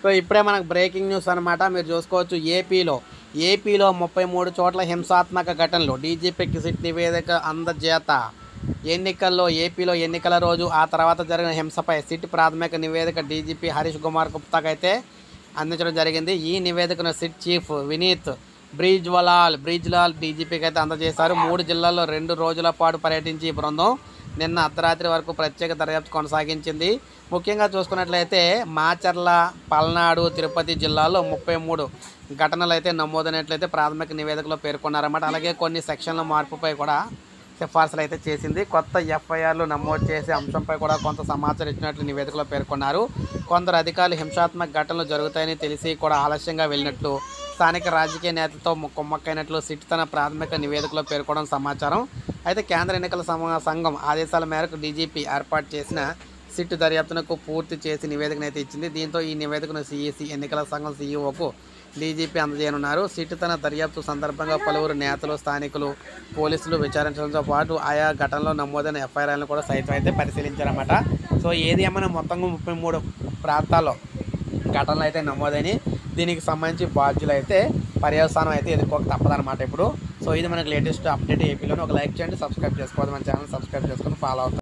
So ఇప్పుడే మనకు breaking news అనమాట. మీరు చూసుకోవచ్చు ఏపీలో 33 చోట్ల హింసాత్మక ఘటనలు, డీజీపీకి సిట్ నివేదిక అందజేత. ఏపీలో ఎన్నికల రోజు ఆ తర్వాత జరిగిన హింసపై సిట్ ప్రాథమిక నివేదిక డీజీపీ హరీష్ కుమార్ గుప్తాకి అయితే అందించడం జరిగింది. ఈ నివేదికను సిట్ చీఫ్ వినీత్ బ్రిజ్లాల్ డీజీపీకి అయితే అందజేశారు. 3 జిల్లాల్లో 2 రోజుల పాటు పర్యటించి ఈ బృందం నిన్న అర్ధరాత్రి వరకు ప్రత్యేక దర్యాప్తు కొనసాగించింది. ముఖ్యంగా చూసుకున్నట్లయితే మాచర్ల, పల్నాడు, తిరుపతి జిల్లాల్లో 33 ఘటనలు అయితే నమోదైనట్లయితే ప్రాథమిక నివేదికలో పేర్కొన్నారన్నమాట. అలాగే కొన్ని సెక్షన్ల మార్పుపై కూడా సిఫార్సులు అయితే చేసింది. కొత్త ఎఫ్ఐఆర్లు నమోదు చేసే అంశంపై కూడా కొంత సమాచారం ఇచ్చినట్లు నివేదికలో పేర్కొన్నారు. కొందరు అధికారులు హింసాత్మక ఘటనలు జరుగుతాయని తెలిసి కూడా ఆలస్యంగా వెళ్ళినట్లు, స్థానిక రాజకీయ నేతలతో కుమ్మక్కైనట్లు సిట్ తన ప్రాథమిక నివేదికలో పేర్కొనడం సమాచారం. అయితే కేంద్ర ఎన్నికల సంఘం ఆదేశాల మేరకు డీజీపీ ఏర్పాటు చేసిన సిట్ దర్యాప్తునకు పూర్తి చేసి నివేదికను అయితే ఇచ్చింది. దీంతో ఈ నివేదికను సిఈసి ఎన్నికల సంఘం సీఈఓకు డీజీపీ అందజేయనున్నారు. సిట్ తన దర్యాప్తు సందర్భంగా పలువురు నేతలు, స్థానికులు, పోలీసులు విచారించడంతో పాటు ఆయా ఘటనలో నమోదైన ఎఫ్ఐఆర్లను కూడా సైతం అయితే పరిశీలించారన్నమాట. సో ఏది ఏమైనా మొత్తంగా 33 ప్రాంతాల్లో ఘటనలు అయితే నమోదైనవి. దీనికి సంబంధించి బాధ్యులు అయితే పర్యవసానం అయితే ఎదుర్కోక తప్పదన్నమాట ఇప్పుడు. సో ఇది మనకి లేటెస్ట్ అప్డేట్ ఏపీలోనే. ఒక లైక్ చేయండి, సబ్స్క్రైబ్ చేసుకోవాలి, మన ఛానల్ సబ్స్క్రైబ్ చేసుకొని ఫాలో అవుతారు.